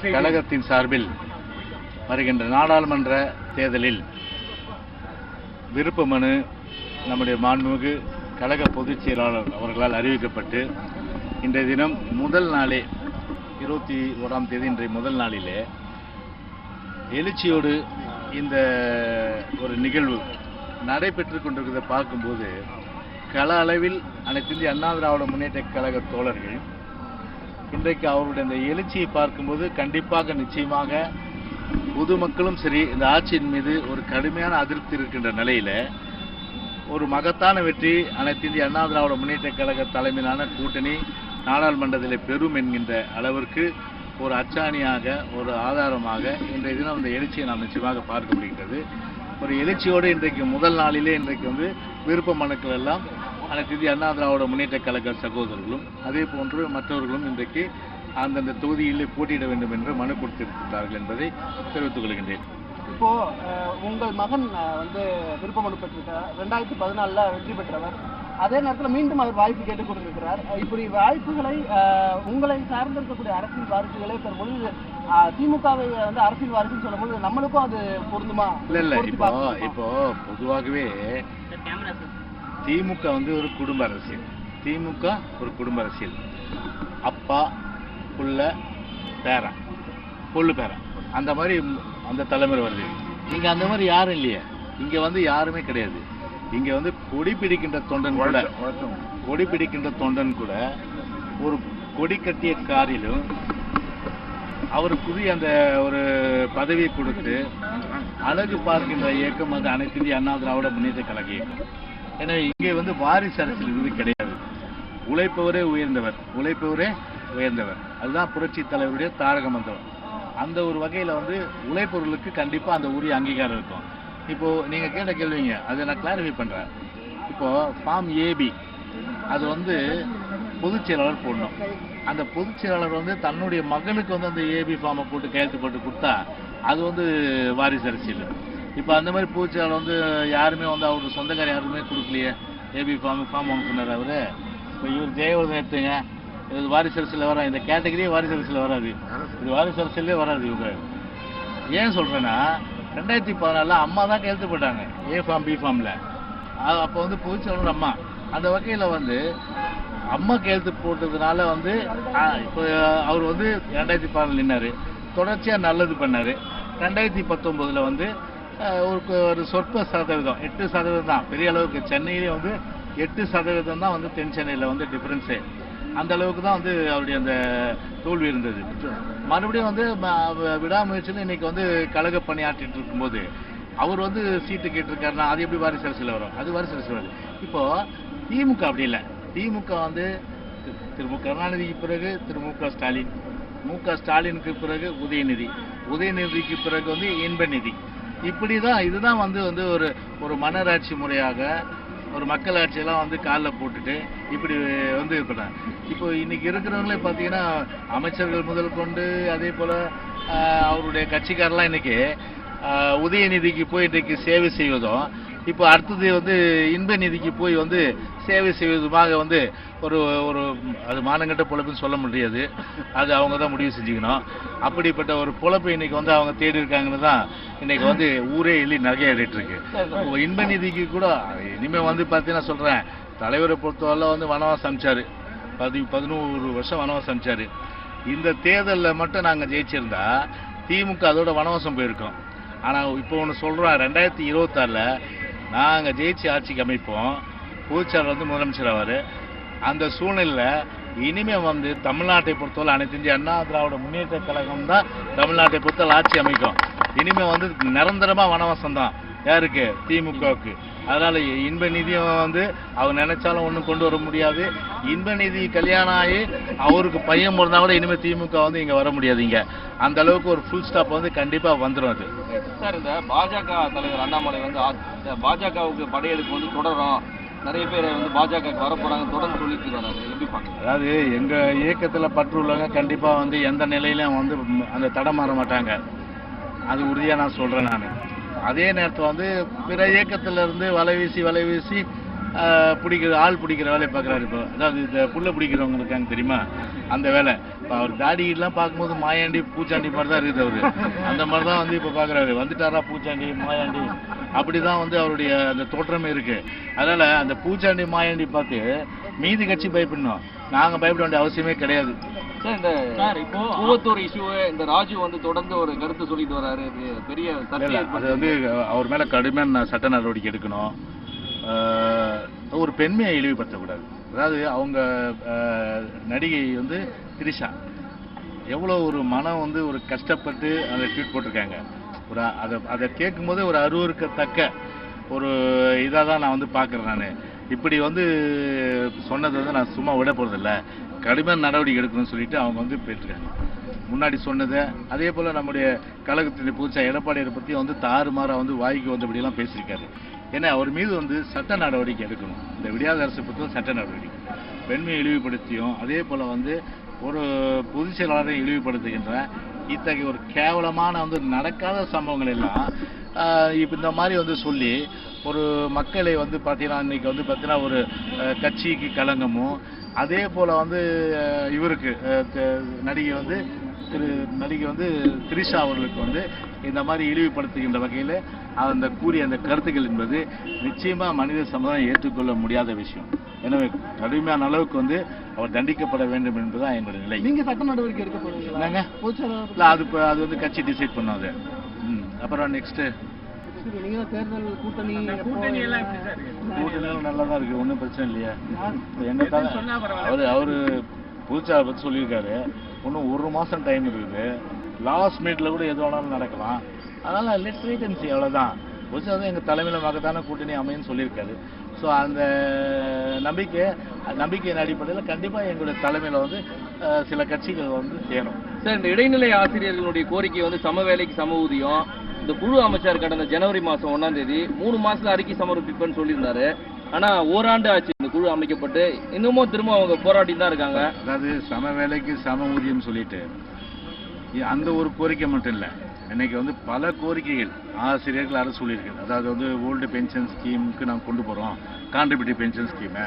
கழகத்தின் சார்பில் வருகின்ற நாடாளுமன்ற தேர்தலில் விருப்ப மனு நம்முடைய மாண்புமிகு கழக பொதுச் செயலாளர் அவர்களால் அறிவிக்கப்பட்டு இன்றைய தினம் முதல் நாளே 21ஆம் தேதி இன்றைய முதல் நாளிலே எழுச்சியோடு இந்த ஒரு நிகழ்வு நடைபெற்று கொண்டிருக்கிறதை பார்க்கும்போது கள அளவில் அனைத்து இந்திய அண்ணா திராவிட முன்னேற்ற கழக தோழர்கள் இன்றைக்கு அவருடைய இந்த எழுச்சியை பார்க்கும்போது கண்டிப்பாக நிச்சயமாக பொதுமக்களும் சரி இந்த ஆட்சியின் மீது ஒரு கடுமையான அதிருப்தி இருக்கின்ற நிலையில ஒரு மகத்தான வெற்றி அனைத்து இந்திய அண்ணா திராவிட முன்னேற்ற கழக தலைமையிலான கூட்டணி நாடாளுமன்றத்தில் பெறும் என்கின்ற அளவிற்கு ஒரு அச்சாணியாக ஒரு ஆதாரமாக இன்றைய தினம் இந்த எழுச்சியை நாம் நிச்சயமாக பார்க்க முடிகின்றது. ஒரு எழுச்சியோடு இன்றைக்கு முதல் நாளிலே இன்றைக்கு விருப்ப மனுக்கள் எல்லாம் அனைத்து இந்திய அண்ணா திராவிட முன்னேற்ற கழக சகோதரர்களும் அதே போன்று மற்றவர்களும் இன்றைக்கு அந்தந்த தொகுதியிலே போட்டியிட வேண்டும் என்று மனு கொடுத்திருக்கிறார்கள் என்பதை தெரிவித்துக் கொள்கின்றேன். இப்போ உங்கள் மகன் விருப்ப மனு பெற்றிருக்கிறார். 2014 வெற்றி பெற்றவர். அதே நேரத்தில் மீண்டும் அவர் வாய்ப்பு கேட்டுக் கொண்டிருக்கிறார். இப்படி வாய்ப்புகளை உங்களை சார்ந்திருக்கக்கூடிய அரசியல் வாரிசுகளை தற்பொழுது திமுகவை அரசியல் வாரிசுன்னு சொல்லும்போது நம்மளுக்கும் அது பொருந்துமா? இல்ல இப்போ பொதுவாகவே திமுக ஒரு குடும்ப அரசியல். திமுக ஒரு குடும்ப அரசியல். அப்பா புள்ள பேரன் பொண்ணு பேரன் அந்த மாதிரி அந்த தலைமுறை வருது. இங்க அந்த மாதிரி யாரும் இல்லையே. இங்க யாருமே கிடையாது. இங்க கொடி பிடிக்கின்ற தொண்டன் கூட ஒரு கொடி கட்டிய காரிலும் அவருக்குரிய அந்த ஒரு பதவியை கொடுத்து அழகு பார்க்கின்ற இயக்கம் அது அனைத்து இந்திய அண்ணா திராவிட முன்னேற்ற கழக இயக்கம். எனவே இங்கே வாரிசு அரசியல் கிடையாது. உழைப்பவரே உயர்ந்தவர். அதுதான் புரட்சி தலைவருடைய தாரக மந்திரம். அந்த ஒரு வகையில் உழைப்பவர்களுக்கு கண்டிப்பாக அந்த உரிய அங்கீகாரம் இருக்கும். இப்போ நீங்க கேட்ட கேள்விங்க, அதை நான் கிளாரிஃபை பண்றேன். இப்போ ஃபார்ம் ஏபி அது பொதுச் செயலாளர் போடணும். அந்த பொதுச் செயலாளர் தன்னுடைய மகனுக்கு அந்த ஏபி ஃபார்மை போட்டு கையெழுத்து போட்டு கொடுத்தா அது வாரிசு அரசியல். இப்போ அந்த மாதிரி பொதுச் செயலாளர் யாருமே அவருக்கு சொந்தக்கார யாருமே கொடுக்கலையே. ஏபி ஃபார்ம் வாங்க சொன்னார் அவரு. இப்போ இவர் ஜெயவர்தன் எடுத்துங்க, இது வாரிசு அரசியல் வராது. இந்த கேட்டகரியே வாரிசு அரசியல் வராது. இது வாரிசு அரசியலே வராது. இவங்க ஏன் சொல்றேன்னா 2014 அம்மா தான் கையெழுத்து போட்டாங்க ஏ ஃபார்ம் பி ஃபார்ம்ல. அப்போ பொதுச் செயலாளர் அம்மா. அந்த வகையில் அம்மா கையெழுத்து போட்டதுனால இப்போ அவர் 2014 நின்னாரு. தொடர்ச்சியாக நல்லது பண்ணாரு. 2019 ஒரு சொற்ப சதவீதம் 8% தான் பெரிய அளவுக்கு. சென்னையிலே 8% தான் தென் சென்னையில் டிஃபரன்ஸே. அந்த அளவுக்கு தான் அவருடைய அந்த தோல்வி இருந்தது. மறுபடியும் விடாமுயற்சியில் இன்னைக்கு கழக பணியாற்றிட்டு இருக்கும்போது அவர் சீட்டு கேட்டிருக்காருன்னா அது எப்படி வாரிசு அரசியல் வரும்? அது வாரிசு அரசியல் வருது. இப்போ திமுக அப்படி இல்லை. திமுக திரு மு கருணாநிதிக்கு பிறகு திரு மு க ஸ்டாலினுக்கு பிறகு உதயநிதிக்கு பிறகு இன்பநிதி. இப்படிதான் இதுதான் ஒரு மன்னராட்சி முறையாக ஒரு மக்களாட்சியெல்லாம் காலில் போட்டுட்டு இப்படி இருக்கிறாங்க. இப்போ இன்னைக்கு இருக்கிறவங்களே பார்த்தீங்கன்னா அமைச்சர்கள் முதல் கொண்டு அதே போல அவருடைய கட்சிக்காரெல்லாம் இன்னைக்கு உதயநிதிக்கு போய் இன்றைக்கு சேவை செய்வதும், இப்போ அடுத்தது இன்பநிதிக்கு போய் சேவை செய்வதுமாக ஒரு ஒரு அது மானங்கட்ட பொழப்புன்னு சொல்ல முடியாது. அது அவங்க தான் முடிவு செஞ்சுக்கணும். அப்படிப்பட்ட ஒரு பொழப்பை இன்னைக்கு அவங்க தேடி இருக்காங்கன்னு தான் இன்னைக்கு ஊரே எள்ளி நகையாடிட்டு இருக்கு. இன்பநிதிக்கு கூட இனிமே பார்த்தீங்கன்னா சொல்றேன், தலைவரை பொறுத்தவரை வனவாசம் அமைச்சாரு. 11 வருஷம் வனவாசம் அமைச்சாரு. இந்த தேர்தலில் மட்டும் நாங்கள் ஜெயிச்சிருந்தா திமுக அதோட வனவாசம் போயிருக்கோம். ஆனால் இப்போ ஒன்று சொல்கிறோம், 2026 நாங்கள் ஜெயிச்சு ஆட்சிக்கு அமைப்போம். பொதுச்செயலாளர் முதலமைச்சர் ஆவார். அந்த சூழ்நிலையில் இனிமே தமிழ்நாட்டை பொறுத்தவரை அனைத்து இந்திய அண்ணா திராவிட முன்னேற்ற கழகம் தான் தமிழ்நாட்டை பொறுத்தவரை ஆட்சி அமைக்கும். இனிமே நிரந்தரமாக வனவாசம் தான். யாருக்கு? திமுகவுக்கு. அதனால இன்பநிதியும் அவர் நினைச்சாலும் ஒன்றும் கொண்டு வர முடியாது. இன்பநிதி கல்யாணம் ஆகி அவருக்கு பையன் பிறந்தா கூட இனிமேல் திமுக இங்கே வர முடியாதுங்க. அந்த அளவுக்கு ஒரு ஃபுல் ஸ்டாப் கண்டிப்பாக வந்துடும். அது சார், இந்த பாஜக தலைவர் அண்ணாமலை பாஜகவுக்கு படையெடுப்பு தொடரும், நிறைய பேர் பாஜகவுக்கு வரப்போறாங்க தொடர்ந்து சொல்லிட்டு வராங்க. எப்படி பார்க்குறீங்க? அதாவது எங்கள் இயக்கத்தில் பற்று உள்ளவங்க கண்டிப்பாக எந்த நிலையிலும் அந்த தடம் மாற மாட்டாங்க. அது உறுதியாக நான் சொல்கிறேன். நான் அதே நேரத்தில் பிற இயக்கத்திலிருந்து வலை வீசி பிடிக்கிற ஆள் பிடிக்கிற வேலையை பார்க்குறாரு. இப்போ அதாவது இந்த புல்லை பிடிக்கிறவங்க இருக்காங்க தெரியுமா, அந்த வேலை. இப்போ அவர் தாடியெல்லாம் பார்க்கும்போது மாயாண்டி பூச்சாண்டி மாதிரி தான் இருக்குது அவரு. அந்த மாதிரி தான் வந்து இப்போ பார்க்குறாரு. வந்துட்டாரா பூச்சாண்டி மாயாண்டி, அப்படி தான் வந்து அவருடைய அந்த தோற்றமே இருக்கு. அதனால அந்த பூச்சாண்டி மாயாண்டி பார்த்து மீதி கட்சி பயப்படணும், நாங்கள் பயப்பட வேண்டிய அவசியமே கிடையாது. சார் இப்போ கூவத்தூர் இஷ்யூவை இந்த ராஜு வந்து தொடர்ந்து ஒரு கருத்து சொல்லிட்டு வராரு, இது பெரிய இல்லை, அது வந்து அவர் மேலே கடுமையான சட்ட நடவடிக்கை எடுக்கணும். ஒரு பெண்மையை இழிவுபடுத்தக்கூடாது. அதாவது அவங்க நடிகை வந்து திரிஷா எவ்வளோ ஒரு மனம் வந்து ஒரு கஷ்டப்பட்டு அந்த ட்வீட் போட்டிருக்காங்க. ஒரு அதை கேட்கும்போது ஒரு அருவருக்கத்தக்க ஒரு இதாக தான் நான் வந்து பார்க்குறேன். நான் இப்படி வந்து சொன்னதை வந்து நான் சும்மா விட போகிறதில்ல, கடுமையான நடவடிக்கை எடுக்கணும்னு சொல்லிட்டு அவங்க வந்து போயிட்டுருக்காங்க. முன்னாடி சொன்னதை அதே போல் நம்முடைய கழகத்தினுடைய புதுச்சா எடப்பாடியை பற்றி வந்து தாறுமாறாக வந்து வாய்க்கு வந்தபடியெல்லாம் பேசியிருக்காரு. ஏன்னா அவர் மீது வந்து சட்ட நடவடிக்கை எடுக்கணும். இந்த விடியாத அரசு பற்றி சட்ட நடவடிக்கை, பெண்மையை இழிவுபடுத்தியும் அதே போல் வந்து ஒரு பொதுச் செயலாளரை இழிவுபடுத்துகின்ற இத்தகைய ஒரு கேவலமான வந்து நடக்காத சம்பவங்கள் எல்லாம் இப்போ இந்த மாதிரி வந்து சொல்லி ஒரு மக்களை வந்து பார்த்தீங்கன்னா இன்றைக்கி வந்து பார்த்தீங்கன்னா ஒரு கட்சிக்கு களங்கமும் அதே போல் வந்து இவருக்கு நடிகை வந்து திரிஷா அவர்களுக்கு வந்து இந்த மாதிரி இழிவுபடுத்துகின்ற வகையில் அந்த கூறிய அந்த கருத்துக்கள் என்பது நிச்சயமாக மனித சமுதாயம் ஏற்றுக்கொள்ள முடியாத விஷயம். எனவே கடுமையான அளவுக்கு வந்து அவர் தண்டிக்கப்பட வேண்டும் என்பதுதான் எங்களுடைய நிலை. நீங்க சட்ட நடவடிக்கை எடுக்க போறீங்களா? இல்லை, அது வந்து கட்சி டிசைட் பண்ணோம் அது. அப்புறம் நெக்ஸ்ட்டு தேர்தல் கூட்டணி கூட்டணியும் நல்லா தான் இருக்குது, ஒன்றும் பிரச்சனை இல்லையா. எங்கள் அவரு புதுச்சாவை பற்றி சொல்லியிருக்காரு, இன்னும் 1 மாதம் டைம் இருக்குது, லாஸ்ட் மினிட்ல கூட எது வேணாலும் நடக்கலாம். அதனால் லெட்ஸ் வெயிட் அண்ட் சீ, அவ்வளோதான். புதுச்சா தான் எங்கள் தலைமையில் மகத்தான கூட்டணி அமைன்னு சொல்லியிருக்காரு. ஸோ அந்த நம்பிக்கையின் அடிப்படையில் கண்டிப்பாக எங்களுடைய தலைமையில் வந்து சில கட்சிகள் வந்து சேரும். சார், இந்த இடைநிலை ஆசிரியர்களுடைய கோரிக்கை வந்து சம வேலைக்கு சம ஊதியம், இந்த குழு அமைச்சர் கடந்த ஜனவரி மாதம் 1ஆம் தேதி 3 மாதத்துல அறிக்கை சமர்ப்பிப்பேன்னு சொல்லியிருந்தாரு. ஆனால் ஓராண்டு ஆச்சு இந்த குழு அமைக்கப்பட்டு, இன்னமும் திரும்ப அவங்க போராட்டி தான் இருக்காங்க. அதாவது சம வேலைக்கு சம ஊதியம் சொல்லிட்டு அந்த ஒரு கோரிக்கை மட்டும் இல்லை, இன்னைக்கு வந்து பல கோரிக்கைகள் ஆசிரியர்கள் அரசு சொல்லியிருக்கு. அதாவது வந்து ஓல்டு பென்ஷன் ஸ்கீமுக்கு நாங்கள் கொண்டு போகிறோம், கான்ட்ரிபியூட்டிவ் பென்ஷன் ஸ்கீமை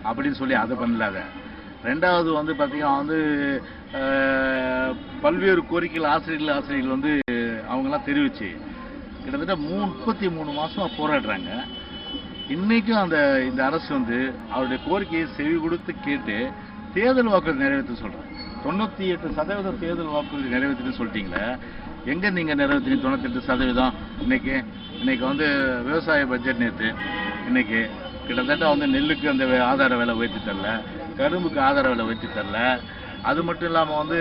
அப்படின்னு சொல்லி அதை பண்ணலாத. ரெண்டாவது வந்து பார்த்திங்கன்னா வந்து பல்வேறு கோரிக்கைகள் ஆசிரியர்கள் வந்து அவங்கெல்லாம் தெரிவித்து கிட்டத்தட்ட 33 மாதமாக போராடுறாங்க. இன்றைக்கும் இந்த அரசு வந்து அவருடைய கோரிக்கையை செவி கொடுத்து கேட்டு தேர்தல் வாக்குறுதி நிறைவேற்ற சொல்கிறேன். 98% தேர்தல் வாக்குறுதி நிறைவேற்றுன்னு சொல்லிட்டீங்களே, எங்கே நீங்கள் நிறைவேற்றினீங்க 98%? இன்னைக்கு வந்து விவசாய பட்ஜெட் நேற்று இன்னைக்கு கிட்டத்தட்ட வந்து நெல்லுக்கு அந்த ஆதார விலை உயர்த்தி தரல, கரும்புக்கு ஆதார விலை உயர்த்தி தரல. அது மட்டும் இல்லாமல் வந்து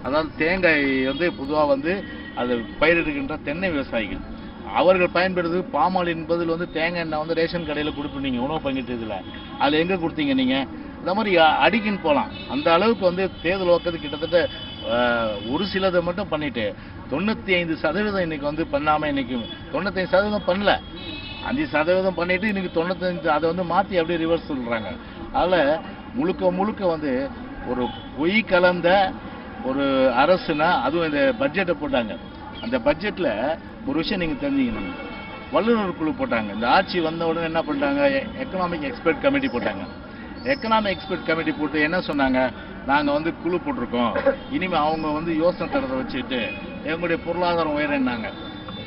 அதாவது தேங்காய் வந்து பொதுவாக வந்து அது பயிரிடுகின்ற தென்னை விவசாயிகள் அவர்கள் பயன்படுத்துறது பாமாலின் பதில் வந்து தேங்காய் எண்ணெய் வந்து ரேஷன் கடையில் கொடுப்பீங்க உணவு பங்கிட்டு இதில், அதில் எங்கே கொடுத்தீங்க நீங்கள்? இந்த மாதிரி அடிக்கின்னு போகலாம். அந்த அளவுக்கு வந்து தேர்தல் வாக்குறது கிட்டத்தட்ட ஒரு சிலதை மட்டும் பண்ணிட்டு 95% இன்னைக்கு வந்து பண்ணாமல், இன்னைக்கு 95% பண்ணல, 5% பண்ணிட்டு இன்னைக்கு 95 அதை வந்து மாற்றி அப்படியே ரிவர்ஸ் சொல்கிறாங்க. அதில் முழுக்க வந்து ஒரு பொய் கலந்த ஒரு அரசுனா அதுவும் இந்த பட்ஜெட்டை போட்டாங்க. அந்த பட்ஜெட்டில் ஒரு விஷயம் நீங்கள் தெரிஞ்சுக்கணும், வல்லுநர் குழு போட்டாங்க. இந்த ஆட்சி வந்த உடனே என்ன பண்ணிட்டாங்க, எக்கனாமிக் எக்ஸ்பர்ட் கமிட்டி போட்டாங்க. எக்கனாமிக் எக்ஸ்பர்ட் கமிட்டி போட்டு என்ன சொன்னாங்க, நாங்கள் வந்து குழு போட்டிருக்கோம், இனிமேல் அவங்க வந்து யோசனை தரத்தை வச்சுட்டு எங்களுடைய பொருளாதாரம் உயரன்னாங்க.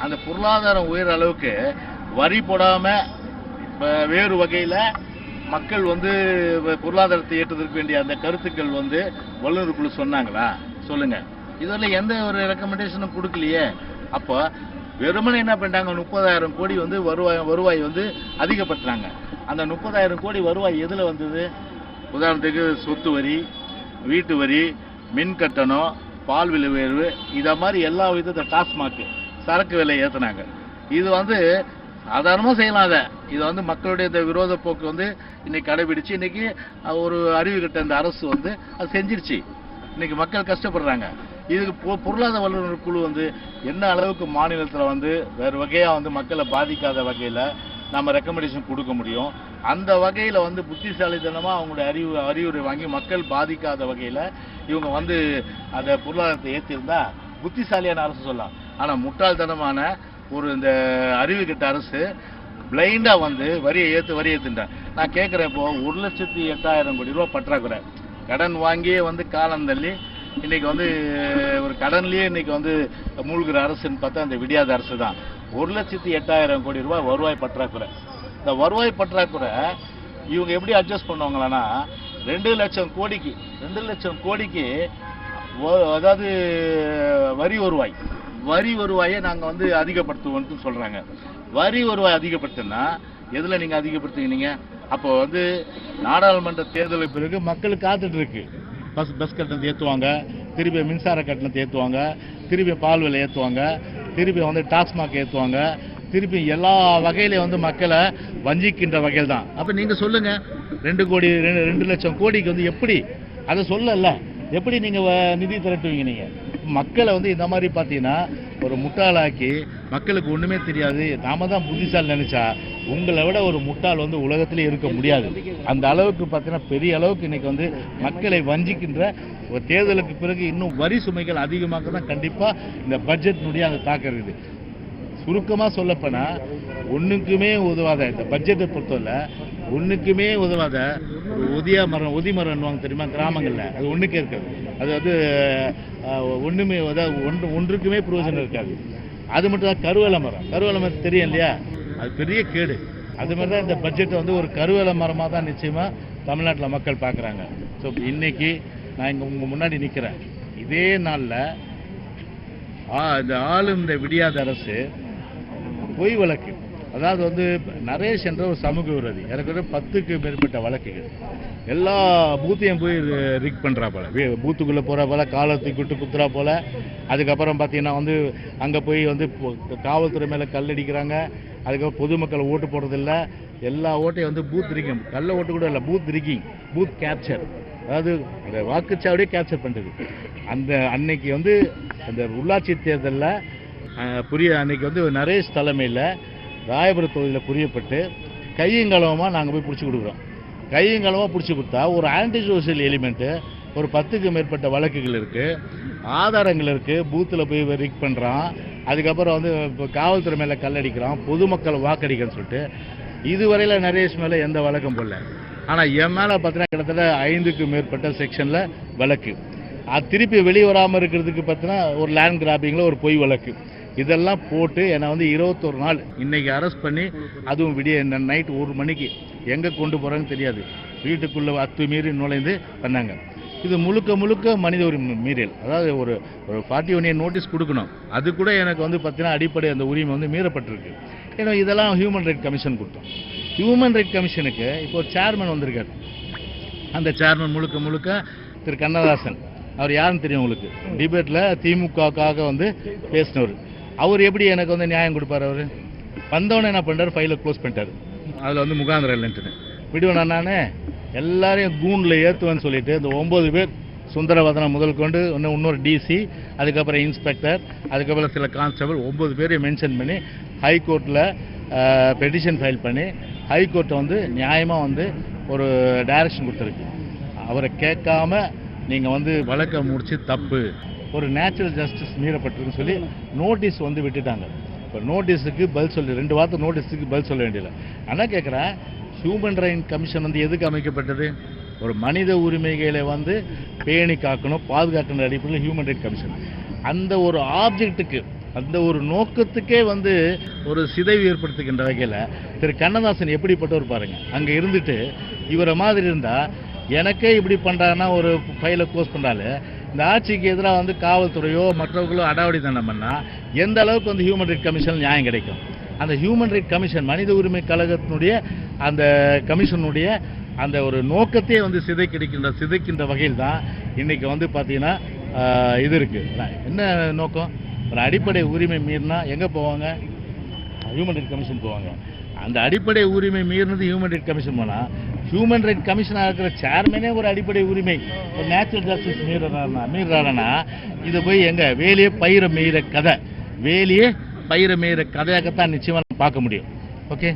அந்த பொருளாதாரம் உயர அளவுக்கு வரி போடாமல் வேறு வகையில் மக்கள் வந்து பொருளாதாரத்தை ஏற்றுவதற்கு வேண்டிய அந்த கருத்துக்கள் வந்து வல்லுநர் குழு சொன்னாங்களா? சொல்லுங்கள். இதில் எந்த ஒரு ரெக்கமெண்டேஷனும் கொடுக்கலையே. அப்போ வெறுமனே என்ன பண்ணிட்டாங்க, 30,000 கோடி வந்து வருவாய் வந்து அதிகப்படுத்துறாங்க. அந்த 30,000 கோடி வருவாய் எதில் வந்தது? உதாரணத்துக்கு சொத்து வரி, வீட்டு வரி, மின் கட்டணம், பால் விலை உயர்வு, இதை மாதிரி எல்லா விதத்தை டாஸ்மாக் சரக்கு விலை ஏற்றினாங்க. இது வந்து சாதாரணமாக செய்யலாம். இதை வந்து மக்களுடைய இந்த விரோத போக்கு வந்து இன்னைக்கு கடைபிடிச்சு இன்னைக்கு ஒரு அறிவு கட்ட இந்த அரசு வந்து அது செஞ்சிருச்சு. இன்னைக்கு மக்கள் கஷ்டப்படுறாங்க. இதுக்கு பொருளாதார வல்லுநர் குழு வந்து என்ன அளவுக்கு மாநிலத்தில் வந்து வேறு வகையாக வந்து மக்களை பாதிக்காத வகையில் நம்ம ரெக்கமெண்டேஷன் கொடுக்க முடியும், அந்த வகையில் வந்து புத்திசாலித்தனமாக அவங்களுடைய அறிவுரை வாங்கி மக்கள் பாதிக்காத வகையில் இவங்க வந்து அதை பொருளாதாரத்தை ஏற்றிருந்தா புத்திசாலியான அரசு சொல்லலாம். ஆனால் முட்டாள்தனமான ஒரு இந்த அறிவு கெட்ட அரசு பிளைண்டாக வந்து வரியை ஏற்றுட்டேன். நான் கேட்குறேன், இப்போ 1,08,000 கோடி ரூபா பற்றாக்குறை, கடன் வாங்கியே வந்து காலம் தள்ளி இன்னைக்கு வந்து ஒரு கடன்லேயே இன்னைக்கு வந்து மூழ்கிற அரசுன்னு பார்த்தா அந்த விடியாத அரசு தான். 1,08,000 கோடி ரூபாய் வருவாய் பற்றாக்குறை. இந்த வருவாய் பற்றாக்குறை இவங்க எப்படி அட்ஜஸ்ட் பண்ணுவாங்களான்னா 2 லட்சம் கோடிக்கு அதாவது வரி வருவாயை நாங்கள் வந்து அதிகப்படுத்துவோம்னு சொல்கிறாங்க. வரி வருவாய் அதிகப்படுத்தினா எதில் நீங்கள் அதிகப்படுத்துவீங்க? அப்போ வந்து நாடாளுமன்ற தேர்தலுக்கு பிறகு மக்களுக்கு காத்துட்டு இருக்கு. பஸ் கட்டணத்தை ஏற்றுவாங்க, திருப்பி மின்சார கட்டணத்தை ஏற்றுவாங்க, திருப்பி பால் விலை ஏற்றுவாங்க, திருப்பி வந்து டாஸ்மாக் ஏற்றுவாங்க, திருப்பி எல்லா வகையிலையும் வந்து மக்களை வஞ்சிக்கின்ற வகையில் தான். அப்போ நீங்கள் சொல்லுங்கள், 2 லட்சம் கோடிக்கு வந்து எப்படி அதை சொல்லல, எப்படி நீங்கள் நிதி திரட்டுவீங்க? நீங்கள் மக்களை வந்து இந்த மாதிரி பார்த்தீங்கன்னா ஒரு முட்டாளாக்கி மக்களுக்கு ஒன்றுமே தெரியாது, நாம தான் புத்திசாலி நினச்சா உங்களை விட ஒரு முட்டாள் வந்து உலகத்திலே இருக்க முடியாது. அந்த அளவுக்கு பார்த்தீங்கன்னா பெரிய அளவுக்கு இன்னைக்கு வந்து மக்களை வஞ்சிக்கின்ற ஒரு தேர்தலுக்கு பிறகு இன்னும் வரி சுமைகள் அதிகமாக தான் கண்டிப்பாக இந்த பட்ஜெட்டினுடைய அந்த தாக்கம் இருக்குது. சுருக்கமாக சொல்லப்போனால் ஒன்றுக்குமே உதவாத இந்த பட்ஜெட்டை பொறுத்தவரை ஒன்றுக்குமே உதவாத ஒரு ஒதி மரம்வாங்க தெரியுமா கிராமங்களில், அது ஒன்றுக்கே இருக்காது. அது வந்து ஒன்றுமே அதாவது ஒன்றுக்குமே பிரயோஜனம் இருக்காது. அது மட்டும் தான் கருவேல மரம் தெரியும் இல்லையா, அது பெரிய கேடு. அது மாதிரி தான் இந்த பட்ஜெட்டை வந்து ஒரு கருவேல மரமாக தான் நிச்சயமாக தமிழ்நாட்டில் மக்கள் பார்க்குறாங்க. ஸோ இன்னைக்கு நான் இங்கே உங்கள் முன்னாடி நிற்கிறேன். இதே நாளில் இந்த ஆளும் இந்த விடியாத அரசு பொய் வழக்கு, அதாவது வந்து நரேஷ் என்ற ஒரு சமூக விரோதி, எனக்கு 10க்கு மேற்பட்ட வழக்குகள், எல்லா பூத்தையும் போய் ரிக் பண்ணுறா போல, பூத்துக்குள்ளே போகிற போல, காலத்துக்கு விட்டு குத்துறா போல. அதுக்கப்புறம் பார்த்தீங்கன்னா வந்து அங்கே போய் வந்து காவல்துறை மேலே கல்லடிக்கிறாங்க. அதுக்கப்புறம் பொதுமக்கள் ஓட்டு போடுறதில்ல, எல்லா ஓட்டையும் வந்து பூத் ரிக்கிங், கள்ள ஓட்டு கூட இல்லை, பூத் ரிக்கிங், பூத் கேப்சர், அதாவது அந்த வாக்குச்சாவடியே கேப்சர் பண்ணுறது. அன்னைக்கு வந்து அந்த உள்ளாட்சி தேர்தலில் அன்னைக்கு வந்து நரேஷ் தலைமையில் ராயபுரம் தொகுதியில் புரியப்பட்டு கையங்கலவமாக நாங்கள் போய் பிடிச்சி கொடுக்குறோம். கையங்கலவமாக பிடிச்சி கொடுத்தா ஒரு ஆன்டி சோசியல் எலிமெண்ட்டு ஒரு 10க்கு மேற்பட்ட வழக்குகள் இருக்குது, ஆதாரங்கள் இருக்குது, பூத்தில் போய் ரிக் பண்ணுறான். அதுக்கப்புறம் வந்து இப்போ காவல்துறை மேலே கல்லடிக்கிறான், பொதுமக்கள் வாக்கடிக்கிறன்னு சொல்லிட்டு இதுவரையில் நரேஷ் மேலே எந்த வழக்கம் போடல. ஆனால் என் மேலே பார்த்தீங்கன்னா கிட்டத்தட்ட 5க்கு மேற்பட்ட செக்ஷனில் வழக்கு. அது திருப்பி வெளியே வராமல் இருக்கிறதுக்கு பார்த்தீங்கன்னா ஒரு லேண்ட் கிராபிங்கில் ஒரு பொய் வழக்கு. இதெல்லாம் போட்டு என்னை வந்து 21 நாள் இன்னைக்கு அரெஸ்ட் பண்ணி, அதுவும் விடிய நைட் 1 மணிக்கு எங்கே கொண்டு போகிறாங்கன்னு தெரியாது, வீட்டுக்குள்ளே அத்துமீறி நுழைந்து பண்ணாங்க. இது முழுக்க மனித உரிமை மீறல். அதாவது ஒரு 41 நோட்டீஸ் கொடுக்கணும், அது கூட எனக்கு வந்து பார்த்தீங்கன்னா அடிப்படை அந்த உரிமை வந்து மீறப்பட்டிருக்கு. ஏன்னா இதெல்லாம் ஹியூமன் ரைட் கமிஷன் கொடுத்தோம். ஹியூமன் ரைட் கமிஷனுக்கு இப்போ ஒரு சேர்மன் வந்திருக்காரு. அந்த சேர்மன் முழுக்க திரு கண்ணதாசன், அவர் யாருன்னு தெரியும் உங்களுக்கு, டிபேட்டில் திமுகவுக்காக வந்து பேசினவர். அவர் எப்படி எனக்கு வந்து நியாயம் கொடுப்பார்? அவர் வந்தவொடனே என்ன பண்ணுறாரு, ஃபைலை க்ளோஸ் பண்ணிட்டார். அதில் வந்து முகாந்திரம் இல்லைன்ட்டுன்னு விடுவேன் நானே எல்லாரையும் கூண்டில் ஏற்றுவேன்னு சொல்லிட்டு இந்த 9 பேர் சுந்தரவதனம் முதல் கொண்டு இன்னொரு டிசி, அதுக்கப்புறம் இன்ஸ்பெக்டர், அதுக்கப்புறம் சில கான்ஸ்டபிள் 9 பேரையும் மென்ஷன் பண்ணி ஹைகோர்ட்டில் பெட்டிஷன் ஃபைல் பண்ணி ஹைகோர்ட்டை வந்து நியாயமாக வந்து ஒரு டைரக்ஷன் கொடுத்துருக்கு. அவரை கேட்காம நீங்கள் வந்து வழக்கை முடிச்சு தப்பு, ஒரு நேச்சுரல் ஜஸ்டிஸ் மீறப்பட்டிருக்குன்னு சொல்லி நோட்டீஸ் வந்து விட்டுட்டாங்க. இப்போ நோட்டீஸுக்கு பதில் சொல்லி 2 வாரத்து நோட்டீஸுக்கு பதில் சொல்ல வேண்டியதில்லை. ஆனால் கேட்குறேன், ஹியூமன் ரைட் கமிஷன் வந்து எதுக்கு அமைக்கப்பட்டது? ஒரு மனித உரிமைகளை வந்து பேணி காக்கணும், பாதுகாக்கணும் அடிப்படையில் ஹியூமன் ரைட் கமிஷன். அந்த ஒரு ஆப்ஜெக்ட்டுக்கு, அந்த ஒரு நோக்கத்துக்கே வந்து ஒரு சிதைவு ஏற்படுத்துகின்ற வகையில் திரு கண்ணதாசன் எப்படிப்பட்டவர் பாருங்கள். அங்கே இருந்துட்டு இவரை மாதிரி இருந்தால் எனக்கே இப்படி பண்ணுறாங்கன்னா ஒரு ஃபைலை க்ளோஸ் பண்ணாலே இந்த ஆட்சிக்கு எதிராக வந்து காவல்துறையோ மற்றவர்களோ அடாவடி தண்டம் பண்ணால் எந்த அளவுக்கு வந்து ஹியூமன் ரைட் கமிஷன் நியாயம் கிடைக்கும்? அந்த ஹியூமன் ரைட் கமிஷன் மனித உரிமை கழகத்தினுடைய அந்த கமிஷனுடைய அந்த ஒரு நோக்கத்தையே வந்து சிதைக்கின்ற வகையில் தான் இன்றைக்கி வந்து பார்த்தீங்கன்னா இது இருக்குது. என்ன நோக்கம்? ஒரு அடிப்படை உரிமை மீறினா எங்கே போவாங்க? ஹியூமன் ரைட் கமிஷன் போவாங்க. அந்த அடிப்படை உரிமை மீறினது ஹியூமன் ரைட் கமிஷன் போனால் ஹியூமன் ரைட் கமிஷனாக இருக்கிற சேர்மனே ஒரு அடிப்படை உரிமை, ஒரு நேச்சுரல் ஜஸ்டிஸ் மீறானா இது போய் எங்கே வேலையே பயிர மேயிற கதை, வேலையே பயிர மேயிற கதையாகத்தான் நிச்சயமாக பார்க்க முடியும். ஓகே.